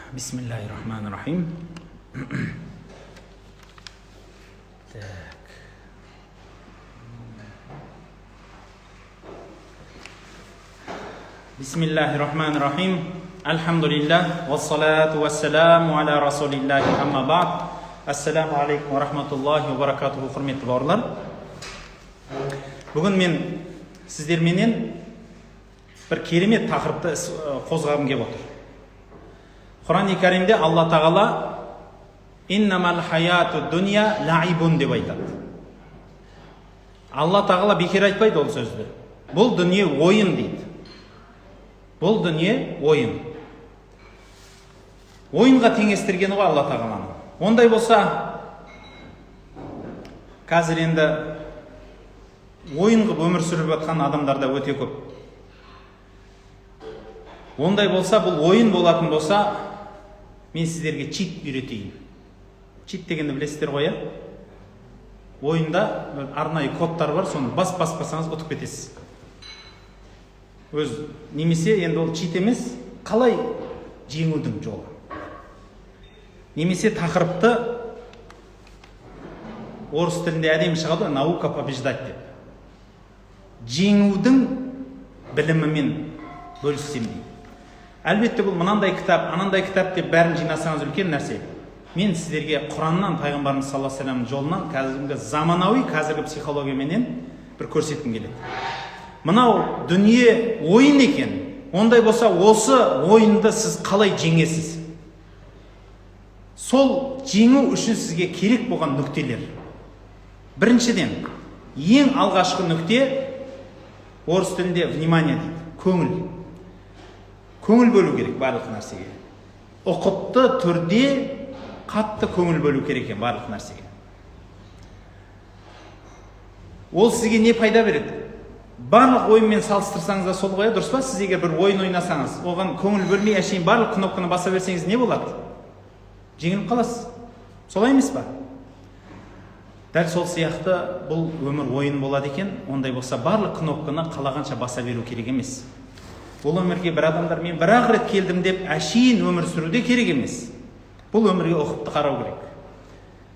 Bismillahirrahmanirrahim. Bismillahirrahmanirrahim. Elhamdülillah. Vessalatu vesselamu ala Resulillahi amma ba'd. Assalamu alaikum wa rahmatullahi wa barakatuhu. Hürmetli bауырлар. Бүгін мен сіздерменен бір керемет тақырыпты қозғағым келіп отыр. Құран-ы Кәрімде Алла Тағала «Иннамал хаяту дуния лаибун» деп айтады. Алла Тағала бекер айтпайды ол сөзді. Бұл дүние ойын дейді. Бұл дүние ойын. Ойынға теңестіргені ғой Алла Тағаланың. Ондай болса, қазір енді ойын қылып өмір сүріп жатқан адамдарда өте көп. Ондай болса, бұл ойын болатын болса, мен сіздерге чит үйретейін. Чит дегенді білесіздер ғой, ойында арнайы кодтар бар, соны баспасаңыз ұтып кетесіз. Немесе енді ол чит емес, қалай жеңудің жолы. Немесе тақырыпты орыс тілінде әдемі шығады, наука побеждать деп. Жеңудің білімімен бөліссем дейді. Әлбетте бұл мынандай кітап, анандай кітап деп бәрін жинасаңыз үлкен нәрсе. Мен сіздерге Құраннан, пайғамбарымыз саллаллаху алейхи вассаламның жолынан қазіргі заманауи, қазіргі психологияменен бір көрсеткім келеді. Мынау дүние ойын екен. Ондай болса, осы ойынды сіз қалай жеңесіз? Сол жеңу үшін сізге керек болған нүктелер. Біріншіден, ең алғашқы нүкте орыс тілінде внимание дейді, көңіл. Көңіл бөлу керек барлық нәрсеге. Ұқыпты түрде қатты көңіл бөлу керек екен барлық нәрсеге. Ол сізге не пайда береді? Барлық ойынмен салыстырсаңыз да сол ғой, дұрыс па? Сіз егер бір ойын ойнасаңыз, оған көңіл бөлмей әшейін барлық кнопканы баса берсеңіз не болады? Жеңіліп қаласыз. Солай емес па? Дәл сол сияқты бұл өмір ойын болады екен. Ондай болса, барлық кнопканы қалағанша баса беру керек емес. Бұл өмірге бір адамдар мен бір-ақ рет келдім деп әшейін өмір сүруде керек емес. Бұл өмірге ұқыпты қарау керек.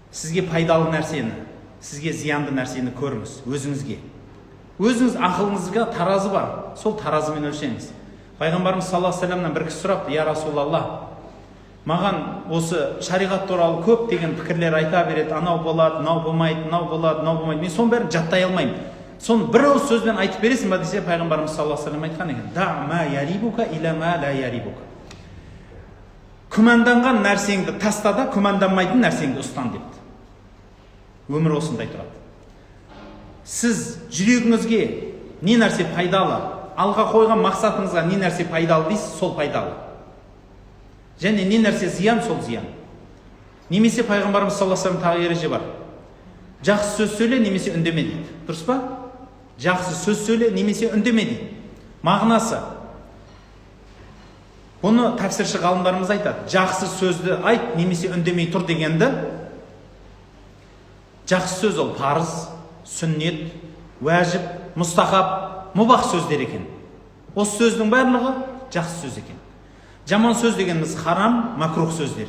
Сізге пайдалы нәрсені, сізге зиянды нәрсені көріңіз өзіңізге. Өзіңіз ақылыңызға таразы бар, сол таразымен өлшеңіз. Пайғамбарымыз саллаллаху алейхи вассаламнан бір кісі сұрапты: «Я Расулалла, маған осы шариғат туралы көп деген пікірлер айта береді, анау болады, мынау болмайды, мынау болады, мынау болмайды. Мен соның бәрін жаттай алмаймын. Соны бір ауыз сөзбен айтып бересің ба?» десе, пайғамбарымыз саллаллаху алейхи вассалам айтқан екен: «Да ма ярибука иля ма ла ярибука». Күмәнданған нәрсеңді таста да, күмәнданмайтын нәрсеңді ұстан депті. Өмір осындай тұрады. Сіз жүрегіңізге не нәрсе пайдалы, алға қойған мақсатыңызға не нәрсе пайдалы дейсіз, сол пайдалы. Және не нәрсе зиян, сол зиян. Немесе пайғамбарымыз саллаллаху алейхи вассалам тағы ереже бар: жақсы сөз сөйле, немесе үндеме дейді. Дұрыс па? Жақсы сөз сөйле, немесе үндеме дейді. Мағынасы. Бұны тәпсірші ғалымдарымыз айтады: жақсы сөзді айт, немесе үндемей тұр дегенді. Жақсы сөз ол парыз, сүннет, уәжіп, мұстахаб, мұбах сөздер екен. Осы сөздің барлығы жақсы сөз екен. Жаман сөз дегеніміз харам, макрух сөздер.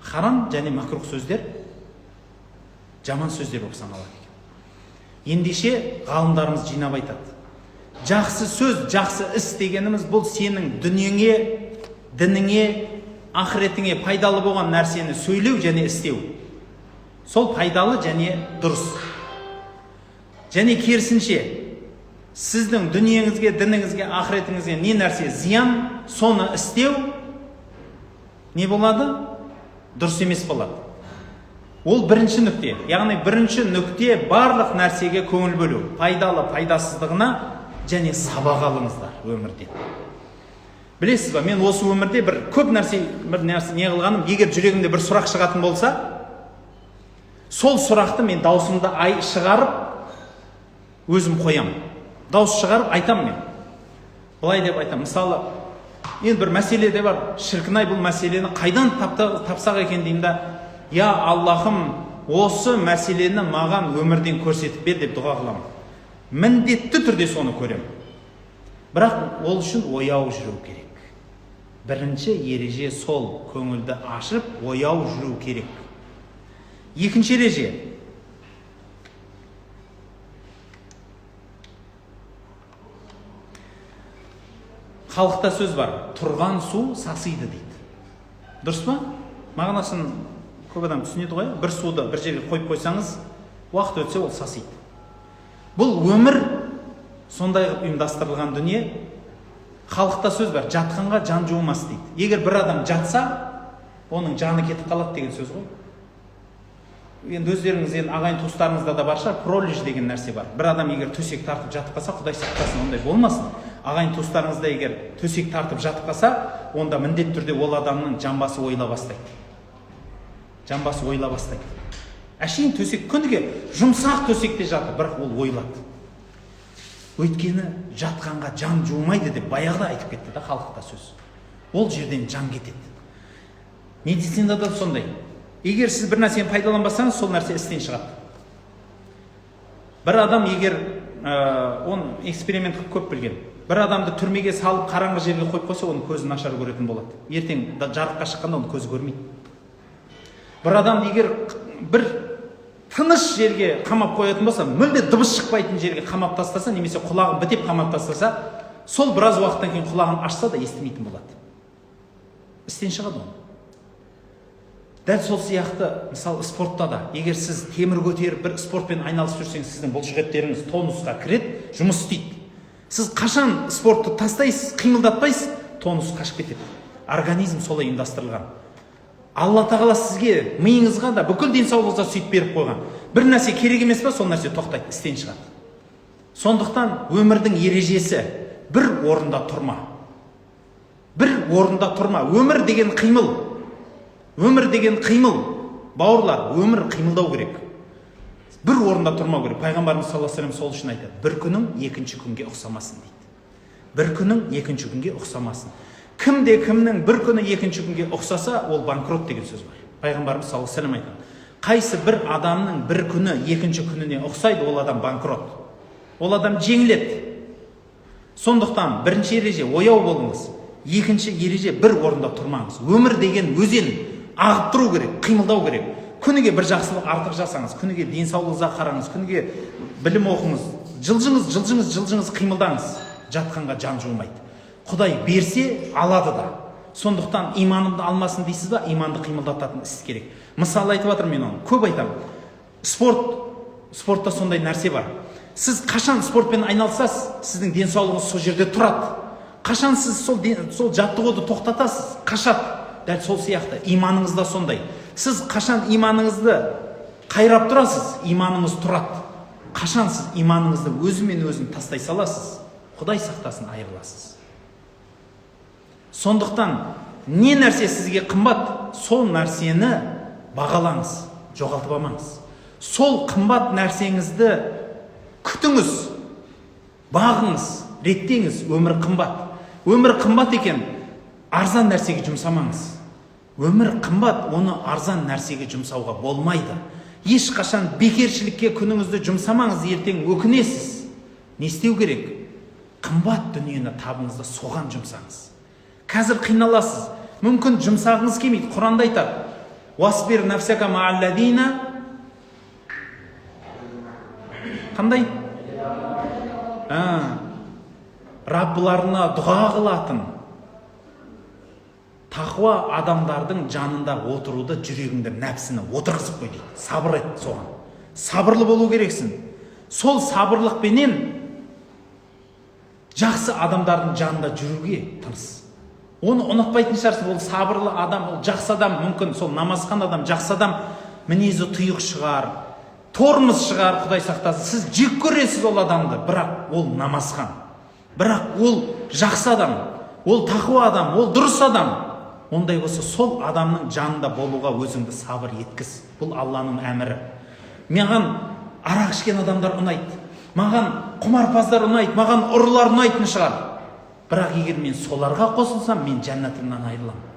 Харам және макрух сөздер жаман сөздер болып саналады екен. Ендеше ғалымдарымыз жинап айтады: жақсы сөз, жақсы іс дегеніміз бұл сенің дүниеңе, дініңе, ақыретіңе пайдалы болған нәрсені сөйлеу және істеу. Сол пайдалы және дұрыс. Және керісінше, сіздің дүниеңізге, дініңізге, ақыретіңізге не нәрсе зиян, соны істеу не болады? Дұрыс емес болады. Ол бірінші нүкте. Яғни бірінші нүкте барлық нәрсеге көңіл бөлу. Пайдалы, пайдасыздығына және сабақ алыңыздар өмірде. Білесіз ба, мен осы өмірде бір нәрсе не қылғаным, егер жүрегімде бір сұрақ шығатын болса, сол сұрақты мен даусымды шығарып өзім қоям. Дауыс шығарып айтам мен. Былай деп айтам. Мысалы, енді бір мәселе де бар. Шіркінай, бұл мәселені қайдан тапсақ екен деймін да: «Я Аллахым, осы мәселені маған өмірден көрсетіп бер» деп дұға қыламын. Міндетті түрде соны көрем. Бірақ ол үшін ояу жүру керек. Бірінші ереже сол: көңілді ашып, ояу жүру керек. Екінші ереже: халықта сөз бар, тұрған су сасиды дейді. Дұрыс па? Мағынасын көп адам түсінеді ғой. Бір суды бір жерге қойып қойсаңыз, уақыт өтсе ол сасиды. Бұл өмір сондай ұйымдастырылған дүние. Халықта сөз бар, жатқанға жан жуымас дейді. Егер бір адам жатса, оның жаны кетіп қалады деген сөз ғой. Енді өздеріңіз, ағайын туыстарыңызда да бар шығар, пролежь деген нәрсе бар. Бір адам егер төсек тартып жатып қалса, Құдай сақтасын, ондай болмасын. Ағайын туыстарыңызда егер төсек тартып жатып қалса, онда міндетті түрде ол адамның жамбасы ойыла бастайды. Жамбасы ойыла бастайды. Әшейін төсек, күніге жұмсақ төсекте жатыр, бірақ ол ойылады. Өйткені жатқанға жан жуымайды деп баяғыда айтып кетті да халықта сөз. Ол жерден жан кетеді. Медицинада да сондай. Егер сіз бір нәрсені пайдаланбасаңыз, сол нәрсе істен шығады. Бір адам егер оны эксперимент көп білген. Бір адамды түрмеге салып қараңғы жерге қойып қойса, оның көзі нашар көретін болады. Ертең жарыққа шыққанда оның көзі көрмейді. Бір адам егер бір тыныш жерге қамап қоятын болса, мүлде дыбыс шықпайтын жерге қамап тастаса, немесе құлағын бітеп қамап тастаса, сол біраз уақыттан кейін құлағын ашса да естімейтін болады. Істен шығады оны. Дәл сол сияқты, мысалы, спортта да, егер сіз темір көтеріп бір спортпен айналысып жүрсеңіз, сіздің бұлшықеттеріңіз тонусқа кіреді, жұмыс істейді. Сіз қашан спортты тастайсыз, қимылдатпайсыз, тонус қашып кетеді. Организм солай ұйымдастырылған. Алла тағала сізге, миыңызға да, бүкіл денсаулығыңызға сөйтіп беріп қойған. Бір нәрсе керек емес па, сол нәрсе тоқтайды, істен шығады. Сондықтан өмірдің ережесі: бір орында тұрма. Бір орында тұрма. Өмір деген қимыл. Өмір деген қимыл. Бауырлар, өмір қимылдау керек. Бір орында тұрмау керек. Пайғамбарымыз саллаллаху алейхи вассалам сол үшін айтады: бір күнің екінші күнге ұқсамасын дейді. Бір күнің екінші күнге ұқсамасын. Кімде кімнің бір күні екінші күнге ұқсаса, ол банкрот деген сөз бар. Пайғамбарымыз саллаллаху алейхи вассалам айтады: қайсы бір адамның бір күні екінші күніне ұқсайды, ол адам банкрот. Ол адам жеңіледі. Сондықтан бірінші ереже: ояу болыңыз. Екінші ереже: бір орында тұрмаңыз. Өмір деген өзен, ағып тұру керек, қимылдау керек. Күніге бір жақсылық артық жасаңыз, күніге денсаулығыңызға қараңыз, күніге білім оқыңыз, жылжыңыз, қимылдаңыз. Жатқанға жан жуымайды. Құдай берсе, алады да. Сондықтан иманымды алмасын дейсіз ба, иманды қимылдататын іс керек. Мысалы айтып жатырмын мен оны, көп айтамын. Спортта сондай нәрсе бар. Сіз қашан спортпен айналысасыз, сіздің денсаулығыңыз сол жерде тұрады. Қашан сіз сол жаттығуды тоқтатасыз, қашады. Дәл сол сияқты иманыңыз да сондай. Сіз қашан иманыңызды қайрап тұрасыз, иманыңыз тұрады. Қашан сіз иманыңызды өзімен өзін тастай саласыз, Құдай сақтасын, айырыласыз. Сондықтан не нәрсе сізге қымбат, сол нәрсені бағалаңыз, жоғалтып алмаңыз. Сол қымбат нәрсеңізді күтіңіз, бағыңыз, реттеңіз. Өмір қымбат. Өмір қымбат екен, арзан нәрсеге жұмсамаңыз. Өмір қымбат, оны арзан нәрсеге жұмсауға болмайды. Ешқашан бекершілікке күніңізді жұмсамаңыз, ертең өкінесіз. Не істеу керек? Қымбат дүниені табыңызды соған жұмсаңыз. Қазір қиналасыз, мүмкін жұмсағыңыз келмейді. Құранда айтады: «Уасбир нафсака ма'алладина». Қандай? Раббыларына дұға қылатын, тақуа адамдардың жанында отыруды, жүрегіңді, нәпсіні отырғызып қой дейді. Сабыр ет соған. Сабырлы болу керексің. Сол сабырлықпенен жақсы адамдардың жанында жүруге тырыс. Оны ұнатпайтын шығарсың. Ол сабырлы адам, ол жақсы адам, мүмкін сол намазхан адам, жақсы адам, мінезі тұйық шығар, тормыз шығар, Құдай сақтасын. Сіз жек көресіз ол адамды, бірақ ол намазхан. Бірақ ол жақсы адам, ол тақуа адам, ол дұрыс адам. Ондай болса, сол адамның жанында болуға өзіңді сабыр еткіз. Бұл Алланың әмірі. Маған арақ ішкен адамдар ұнайды, маған құмарпаздар ұнайды, маған ұрылар ұнайтын шығар. Бірақ егер мен соларға қосылсам, мен жәннатымнан айырыламын.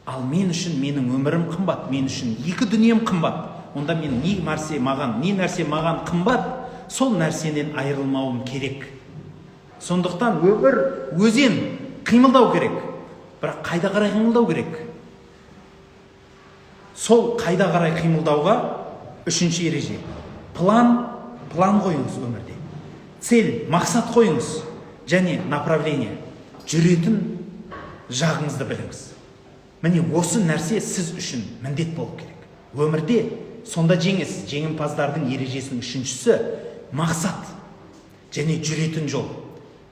Ал мен үшін менің өмірім қымбат, мен үшін екі дүнием қымбат. Онда мен не нәрсе маған қымбат, сол нәрсенен айырылмауым керек. Сондықтан өмір өзен, қимылдау керек. бірақ қайда қарай қимылдау керек? Сол қайда қарай қимылдауға үшінші ереже. План қойыңыз өмірде. Цель, мақсат қойыңыз және направление, жүретін жағыңызды біліңіз. Міне осы нәрсе сіз үшін міндет болып керек. Өмірде сонда жеңесіз. Жеңімпаздардың ережесінің үшіншісі мақсат және жүретін жол.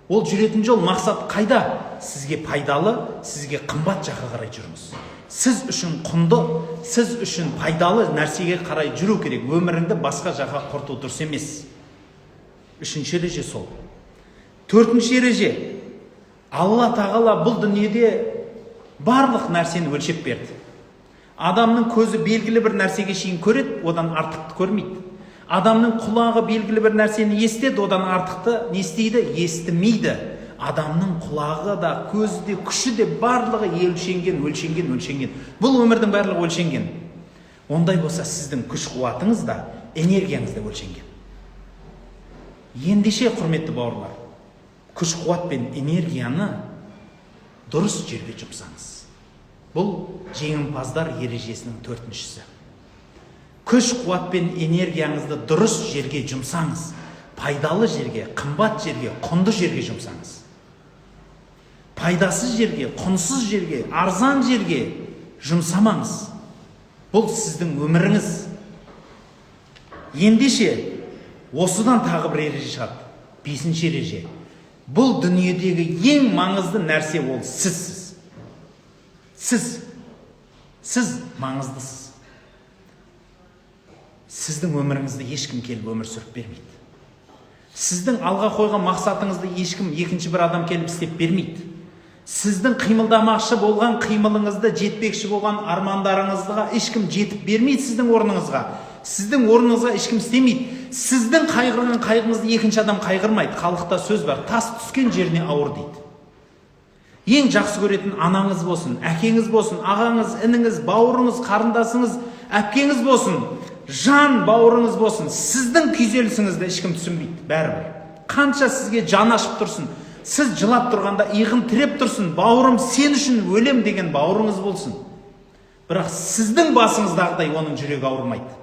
Ол жүретін жол, мақсат қайда? Сізге пайдалы, сізге қымбат жаққа қарай жүріңіз. Сіз үшін құнды, сіз үшін пайдалы нәрсеге қарай жүру керек. Өміріңді басқа жаққа құрту дұрыс емес. Үшінші ереже сол. Төртінші ереже. Алла тағала бұл дүниеде барлық нәрсені өлшеп берді. Адамның көзі белгілі бір нәрсеге шейін көреді, одан артықты көрмейді. Адамның құлағы белгілі бір нәрсені естеді, одан артықты не істейді? Естімейді. Адамның құлағы да, көзі де, күші де барлығы өлшенген. Бұл өмірдің барлығы өлшенген. Ондай болса сіздің күш қуатыңыз да, энергияңыз да өлшенген. Ендеше, құрметті бауырлар, күш қуат пен энергияны дұрыс жерге жұмсаңыз. Бұл жеңімпаздар ережесінің төртіншісі. Күш қуат пен энергияңызды дұрыс жерге жұмсаңыз. Пайдалы жерге, қымбат жерге, құнды жерге жұмсаңыз. Пайдасыз жерге, құнсыз жерге, арзан жерге жұмсамаңыз. Бұл сіздің өміріңіз. Ендеше, осыдан тағы бір ереже шығады. Бесінші ереже. Бұл дүниедегі ең маңызды нәрсе ол сізсіз. Сіз маңыздысыз. Сіздің өміріңізді ешкім келіп өмір сүріп бермейді. Сіздің алға қойған мақсатыңызды ешкім екінші бір адам келіп істеп бермейді. Сіздің қимылдамақшы болған қимылыңызды, жетпекші болған армандарыңызға ешкім жетіп бермейді сіздің орныңызға. Сіздің орныңызға ешкім істемейді. Сіздің қайғырған қайғыңызды екінші адам қайғырмайды. Халықта сөз бар, тас түскен жеріне ауыр дейді. Ең жақсы көретін анаңыз болсын, әкеңіз болсын, ағаңыз, ініңіз, бауырыңыз, қарындасыңыз, әпкеңіз болсын, жан бауырыңыз болсын, сіздің күйзелісіңізді ешкім түсінбейді, бәрібір. Қанша сізге жан ашып тұрсын, сіз жылап тұрғанда иығын тіреп тұрсын, бауырым сен үшін өлем деген бауырыңыз болсын. Бірақ сіздің басыңыздағыдай оның жүрегі ауырмайды.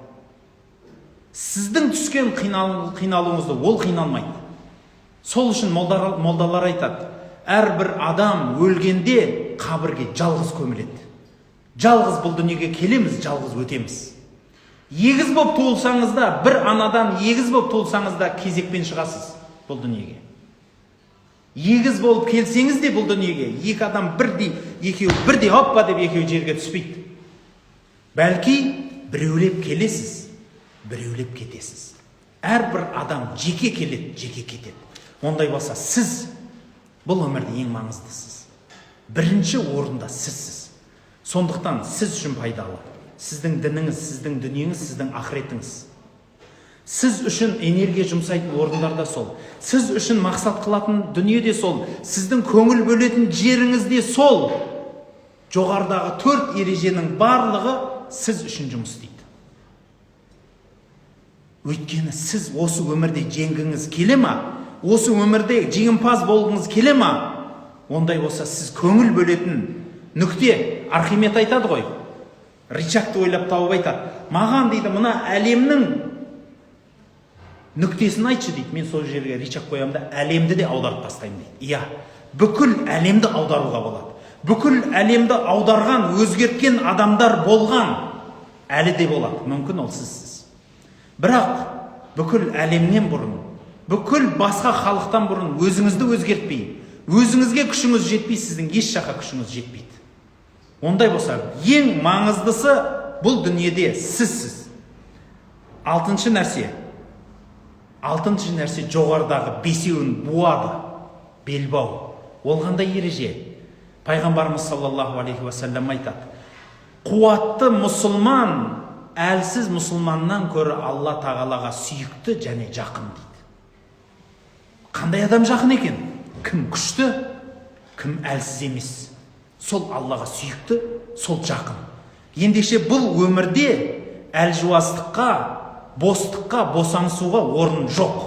Сіздің түскен қиналуыңызды ол қиналмайды. Сол үшін молдалар айтады, әрбір адам өлгенде қабірге жалғыз көміледі. Жалғыз бұл дүниеге келеміз, жалғыз өтеміз. Егіз болып туылсаңыз да, бір анадан егіз болып туылсаңыз да кезекпен шығасыз бұл дүниеге. Егіз болып келсеңіз де бұл дүниеге, екі адам екеуі бірдей хоппа деп екеуі жерге түспейді. Бәлки біреулеп келесіз, біреулеп кетесіз. Әрбір адам жеке келеді, жеке кетеді. Ондай болса сіз бұл өмірде ең маңыздысыз. Бірінші орында сізсіз. Сондықтан сіз үшін пайдалы. Сіздің дініңіз, сіздің дүниеңіз, сіздің ақыретіңіз. Сіз үшін энергия жұмсайтын орындар да сол. Сіз үшін мақсат қылатын дүние де сол. Сіздің көңіл бөлетін жеріңіз де сол. Жоғарыдағы 4 ереженің барлығы сіз үшін жұмыс істейді. Өйткені сіз осы өмірде жеңгіңіз келе ма? Осы өмірде жеңімпаз болғыңыз келе ма? Ондай болса сіз көңіл бөлетін нүкте, Архимед айтады ғой, Ричардты ойлап тауып айтады. Маған дейді, мына әлемнің нүктесін айтшы дейді. Мен сол жерге Ричард қоямын да әлемді де аударып тастаймын дейді. Иә, бүкіл әлемді аударуға болады. Бүкіл әлемді аударған, өзгерткен адамдар болған, әлі де болады. Мүмкін ол сізсіз. Бірақ бүкіл әлемнен бұрын, бүкіл басқа халықтан бұрын өзіңізді өзгертпей, өзіңізге күшіңіз жетпей, сіздің еш жаққа күшіңіз жетпейді. Ондай болса, ең маңыздысы бұл дүниеде сізсіз. Алтыншы нәрсе жоғарыдағы бесеуін буады, белбау. Ол қандай ереже? Пайғамбарымыз саллаллаху алейхи уассалам айтады, қуатты мұсылман әлсіз мұсылманнан көрі Алла тағалаға сүйікті және жақын дейді. Қандай адам жақын екен? Кім күшті, кім әлсіз емес. Сол Аллаға сүйікті, сол жақын. Ендеше бұл өмірде әлжуаздыққа, бостыққа, босаңсуға орын жоқ.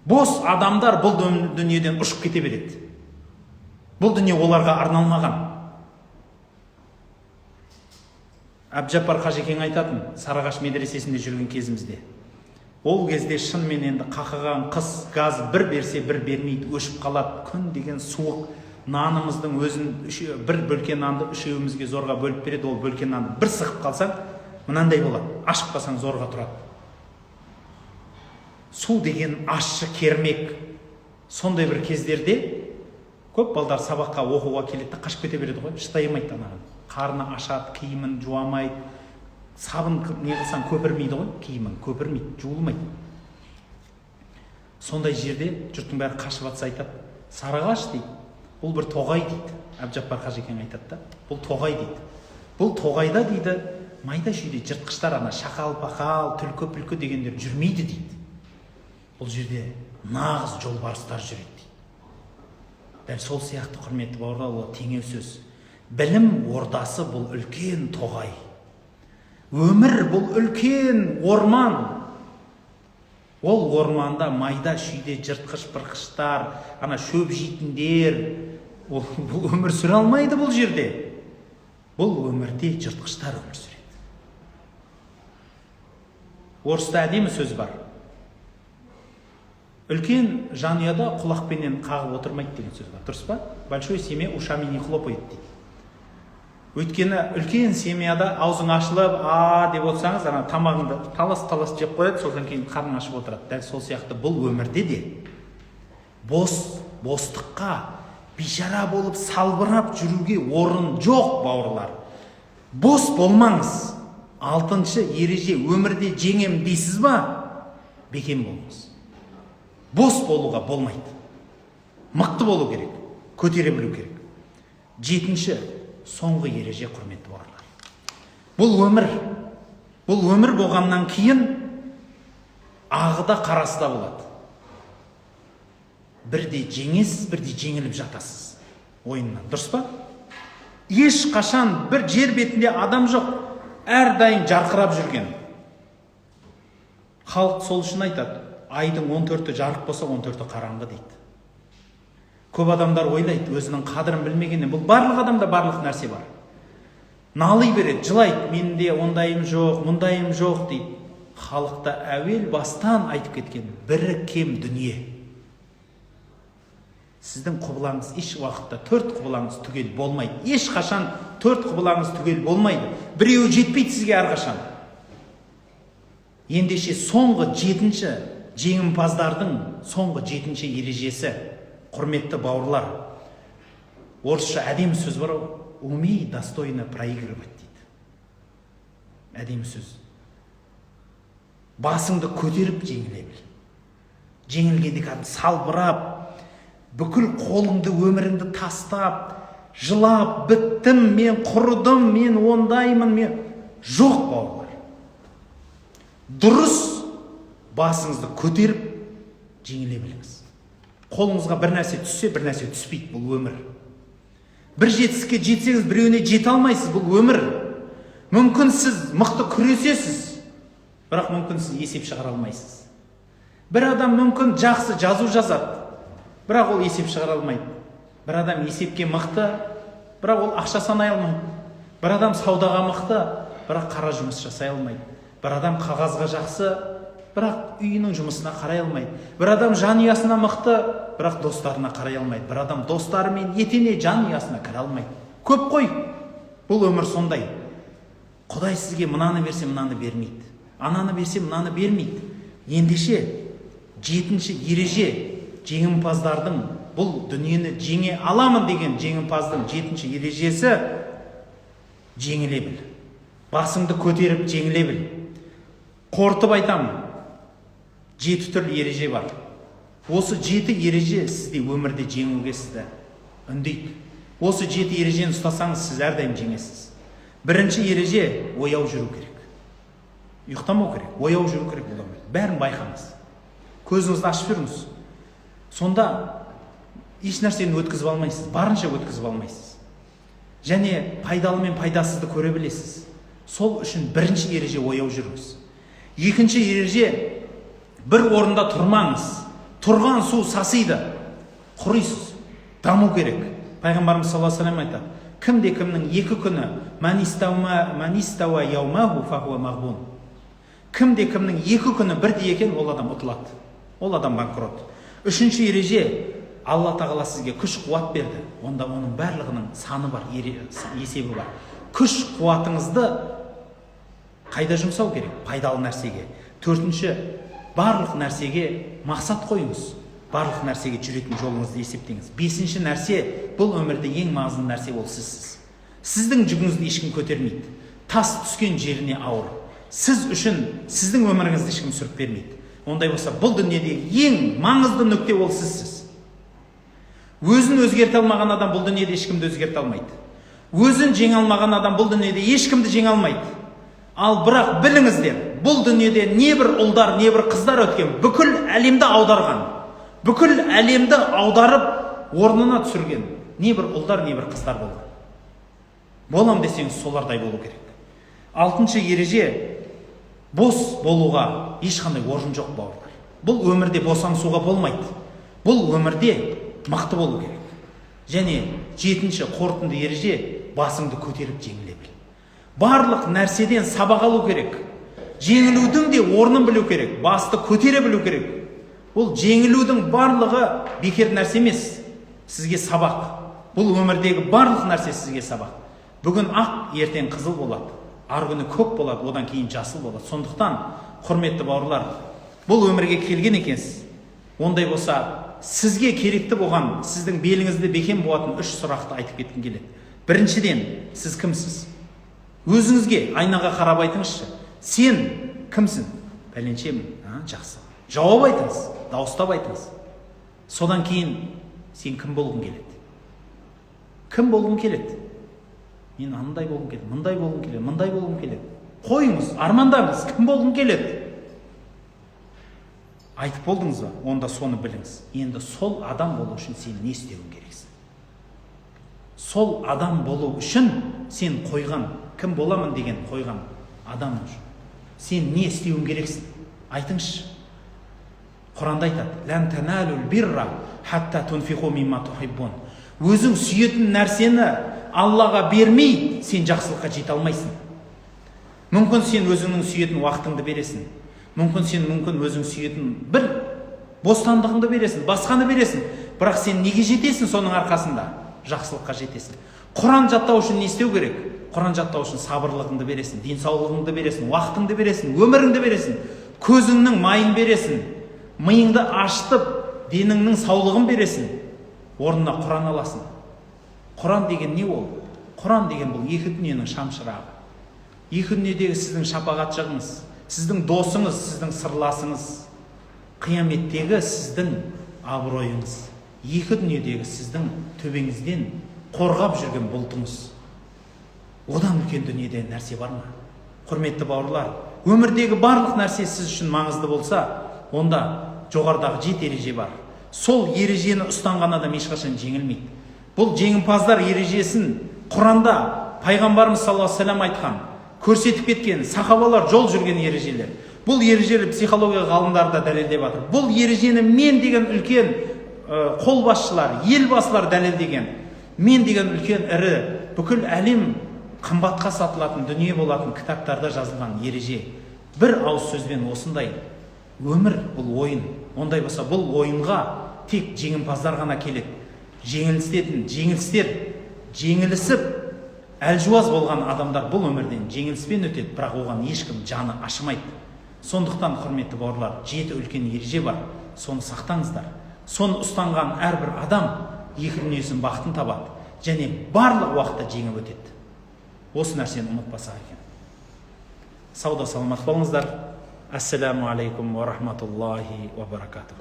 Бос адамдар бұл дүниеден ұшып кете береді. Бұл дүние оларға арналмаған. Әбжаппар Қажекең айтатын, Сарыағаш медресесінде жүрген кезімізде. Ол кезде шынымен енді қақаған қыс, газ бір берсе бір бермейді, өшіп қалады. Күн деген суық, нанымыздың өзін бір бөлке нанды үшеуімізге зорға бөліп береді. Ол бөлке нанды бір сықып қалсаң, мынандай болады. Ашып қалсаң зорға тұрады. Су деген ащы кермек. Сондай бір кездерде көп балдар сабаққа оқуға келеді, қашып кете береді ғой, шыдай алмайды анаған. Қарны ашады, киімін жуамайды, сабын не қылсаң көпірмейді ғой, киімін көпірмейді, жуылмайды. Сондай жерде жұрттың бәрі қашып атса айтады, Сарыағаш дейді, бұл бір тоғай дейді. Әбжаппар Қажекең айтады да, бұл тоғай дейді. Бұл тоғайда дейді, майда шүйде жыртқыштар, ана шақал, пақал, түлкі, пүлкі дегендер жүрмейді дейді. Бұл жерде нағыз жолбарыстар жүреді дейді. Дәл сол сияқты құрметті бауырлар, ол теңеу сөз. Білім ордасы бұл үлкен тоғай. Өмір бұл үлкен орман. Ол орманда майда шүйде жыртқыш пырқыштар, ана шөп жейтіндер, бұл өмір сүре алмайды бұл жерде. Бұл өмірде жыртқыштар өмір сүреді. Орыста әдемі сөз бар. Үлкен жанұяда құлақпенен қағып отырмайды деген сөз бар. Дұрыс па? Большой семья ушами не хлопает дейді. Өйткені үлкен семьяда аузың ашылып, деп отырсаңыз, ана тамағыңды талас жеп қояды, содан кейін қарның ашып отырады. Дәл сол сияқты бұл өмірде де бостыққа бейшара болып салбырап жүруге орын жоқ, бауырлар. Бос болмаңыз. 6-шы ереже, өмірде жеңем дейсіз ба? Бекем болыңыз. Бос болуға болмайды. Мықты болу керек, көтере білу керек. 7-ші, соңғы ереже, құрметті бауырлар. Бұл өмір болғаннан кейін ағыда қарасы да болады. Бірде жеңесіз, бірде жеңіліп жатасыз ойыннан. Дұрыс па? Ешқашан бір жер бетінде адам жоқ, әрдайым жарқырап жүрген. Халық сол үшін айтады, айдың 14-і жарық болса, 14-і қараңғы дейді. Көп адамдар ойлайды, өзінің қадірін білмегеннен. Бұл барлық адамда барлық нәрсе бар. Налый береді, жылайды, менде ондайым жоқ, мұндайым жоқ дейді. Халықта әуел бастан айтып кеткен бірі кем дүние. Сіздің құбылаңыз еш уақытта 4 құбылаңыз түгел болмайды. Ешқашан 4 құбылаңыз түгел болмайды. Біреуі жетпейді сізге әрқашан. Ендеше соңғы 7-ші жеңімпаздардың соңғы 7-ші ережесі, құрметті бауырлар, орысша әдемі сөз бар, умей достойно проигрывать дейді. Әдемі сөз. Басыңды көтеріп жеңіле біл. Жеңілгенде кәдімгі салбырап, бүкіл қолыңды, өміріңді тастап, жылап, біттім, мен құрыдым, мен ондаймын, мен жоқ, бауырлар. Дұрыс басыңызды көтеріп жеңіле біліңіз. Қолыңызға бір нәрсе түссе, бір нәрсе түспейді, бұл өмір. Бір жетістікке жетсеңіз, біреуіне жете алмайсыз, бұл өмір. Мүмкін сіз мықты күресесіз, бірақ мүмкін сіз есеп шығара алмайсыз. Бір адам мүмкін жақсы жазу жазады, бірақ ол есеп шығара алмайды. Бір адам есепке мықты, бірақ ол ақша санай алмайды. Бір адам саудаға мықты, бірақ қара жұмыс жасай алмайды. Бір адам қағазға жақсы, бірақ үйінің жұмысына қарай алмайды. Бір адам жанұясына мықты, бірақ достарына қарай алмайды. Бір адам достарымен етене жанұясына кіре алмайды. Көп қой. Бұл өмір сондай. Құдай сізге мынаны берсе, мынаны бермейді. Ананы берсе, мынаны бермейді. Ендеше 7-ші ереже, жеңімпаздардың, бұл дүниені жеңе аламын деген жеңімпаздың 7-ші ережесі, жеңіле біл. Басыңды көтеріп жеңіле біл. Қорытып айтамын. 7 түрлі ереже бар. Осы 7 ереже сізде өмірде жеңуге сізді үндейді. Осы 7 ережені ұстасаңыз, сіз әрдайым жеңесіз. Бірінші ереже ояу жүру керек. Ұйықтамау керек, ояу жүру керек бұл өмірде. Бәрін байқаңыз. Көзіңізді ашып жүріңіз. Сонда еш нәрсені өткізіп алмайсыз, барынша өткізіп алмайсыз. Және пайдалы мен пайдасызды көре білесіз. Сол үшін бірінші ереже ояу жүріңіз. Екінші ереже, бір орында тұрмаңыз. Тұрған су сасиды. Құрисыз. Даму керек. Пайғамбарымыз саллаллаху алейхи ва саллям айтады: кімде кімнің екі күні манистауа яумаху фахуа мағбун. Кімде кімнің екі күні бірдей екен, ол адам ұтылады. Ол адам банкрот. Үшінші ереже: Алла тағала сізге күш қуат берді. Онда оның барлығының саны бар, есебі бар. Күш қуатыңызды қайда жұмсау керек? Пайдалы нәрсеге. Төртінші: барлық нәрсеге мақсат қойыңыз. Барлық нәрсеге жүретін жолыңызды есептеңіз. Бесінші нәрсе: бұл өмірде ең маңызды нәрсе ол сізсіз. Сіздің жүгіңізді ешкім көтермейді. Тас түскен жеріне ауыр. Сіз үшін сіздің өміріңізді ешкім сүріп бермейді. Ондай болса, бұл дүниедегі ең маңызды нүкте ол сізсіз. Өзін өзгерте алмаған адам бұл дүниеде ешкімді өзгерте алмайды. Өзін жеңе алмаған адам бұл дүниеде ешкімді жеңе алмайды. Ал бірақ біліңіздер, бұл дүниеде не бір ұлдар, не бір қыздар өткен, бүкіл әлемді аударған, бүкіл әлемді аударып орнына түсірген не бір ұлдар, не бір қыздар болған. Болам десеңіз, солардай болу керек. Алтыншы ереже: бос болуға ешқандай орын жоқ, бауырлар. Бұл өмірде босаңсуға болмайды. Бұл өмірде мықты болу керек. Және жетінші қорытынды ереже: басыңды көтеріп жеңіле біл. Барлық нәрседен сабақ алу керек. Жеңілудің де орнын білу керек. Басты көтере білу керек. Ол жеңілудің барлығы бекер нәрсе емес. Сізге сабақ. Бұл өмірдегі барлық нәрсе сізге сабақ. Бүгін ақ, ертең қызыл болады. Ар күні көк болады, одан кейін жасыл болады. Сондықтан, құрметті бауырлар, бұл өмірге келген екенсіз. Ондай болса, сізге керекті болған, сіздің беліңізді бекем болатын үш сұрақты айтып кеткім келеді. Біріншіден, сіз кімсіз? Өзіңізге айнаға қарап айтыңызшы. Сен кімсің? Пәленшемін. Жақсы. Жауап айтыңыз, дауыстап айтыңыз. Содан кейін сен кім болғың келеді? Кім болғың келеді? Мен андай болғым келеді, мындай болғым келеді, мындай болғым келеді. Қойыңыз, армандаңыз, кім болғың келеді? Айтып болдыңыз ба? Онда соны біліңіз. Енді сол адам болу үшін сен не істеуің керексің? Сол адам болу үшін сен қойған, кім боламын деген қойған адам үшін сен не істеуің керексің? Айтыңызшы. Құранда айтады: лән таналул бирра хатта тунфиқу мимма тухиббун. Өзің сүйетін нәрсені Аллаға бермей, сен жақсылыққа жете алмайсың. Мүмкін сен өзіңнің сүйетін уақытыңды бересің. Мүмкін сен өзің сүйетін бір бостандығыңды бересің, басқаны бересің. Бірақ сен неге жетесің соның арқасында? Жақсылыққа жетесің. Құран жаттау үшін не істеу керек? Құран жаттау үшін сабырлығыңды бересің, денсаулығыңды бересің, уақытыңды бересің, өміріңді бересің, көзіңнің майын бересің, миыңды ашытып, деніңнің саулығын бересің. Орнына Құран аласың. Құран деген не ол? Құран деген бұл екі дүниенің шамшырағы. Екі дүниедегі сіздің шапағатшығыңыз, сіздің досыңыз, сіздің сырласыңыз, қияметтегі сіздің абыройыңыз, екі дүниедегі сіздің төбеңізден қорғап жүрген бұлтыңыз. Одан үлкен дүниеде нәрсе бар ма? Құрметті бауырлар, өмірдегі барлық нәрсе сіз үшін маңызды болса, онда жоғарыдағы 7 ереже бар. Сол ережені ұстанған адам ешқашан жеңілмейді. Бұл жеңімпаздар ережесін Құранда пайғамбарымыз саллаллаху алейхи ва саллям айтқан, көрсетіп кеткен, сахабалар жол жүрген ережелер. Бұл ережелер психология ғалымдары да дәлелдеп жатыр. Бұл ережені мен деген үлкен қолбасшылар, елбасылар дәлелдеген. Мен деген үлкен ірі, бүкіл әлем қымбатқа сатылатын дүние болатын кітаптарда жазылған ереже. Бір ауыз сөзбен осындай: өмір бұл ойын. Ондай болса, бұл ойынға тек жеңімпаздар ғана келеді. Жеңілістер, жеңілісіп, әлжуаз болған адамдар бұл өмірден жеңіліспен өтеді, бірақ оған ешкім жаны ашымайды. Сондықтан, құрметті бауырлар, 7 үлкен ереже бар. Соны сақтаңыздар. Соны ұстанған әрбір адам екі дүниесінің бақытын табады және барлық уақытта жеңіп өтеді. Осы нәрсені ұмытпасақ екен. Сауда саламат болыңыздар. Ассаламу алейкум ва рахматуллахи ва баракатух.